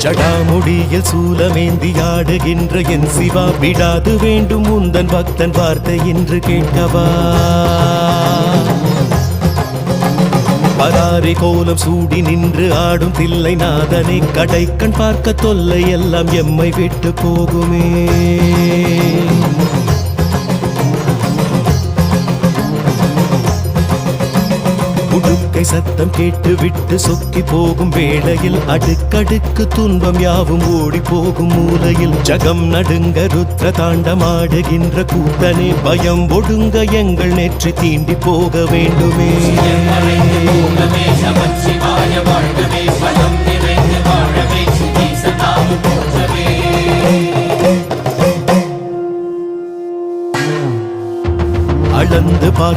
ஜடாமுடியில் சூலமேந்தி ஆடுகின்ற என் சிவா விடாது வேண்டும் உந்தன் பக்தன் வார்த்தை என்று கேட்கவா பராரி கோலம் சூடி நின்று ஆடும் தில்லை நாதனை கடைக்கண் பார்க்க தொல்லை எல்லாம் எம்மை விட்டு போகுமே உடுக்கை சத்தம் கேட்டு விட்டு சொக்கி போகும் வேளையில் அடுக்கடுக்கு துன்பம் யாவும் ஓடி போகும் மூலையில் ஜகம் நடுங்க ருத்ர தாண்டமாடுகின்ற கூத்தனே பயம் ஒடுங்க எங்கள் நெற்றி தீண்டி போக வேண்டுமே அளந்து பார்க்கும்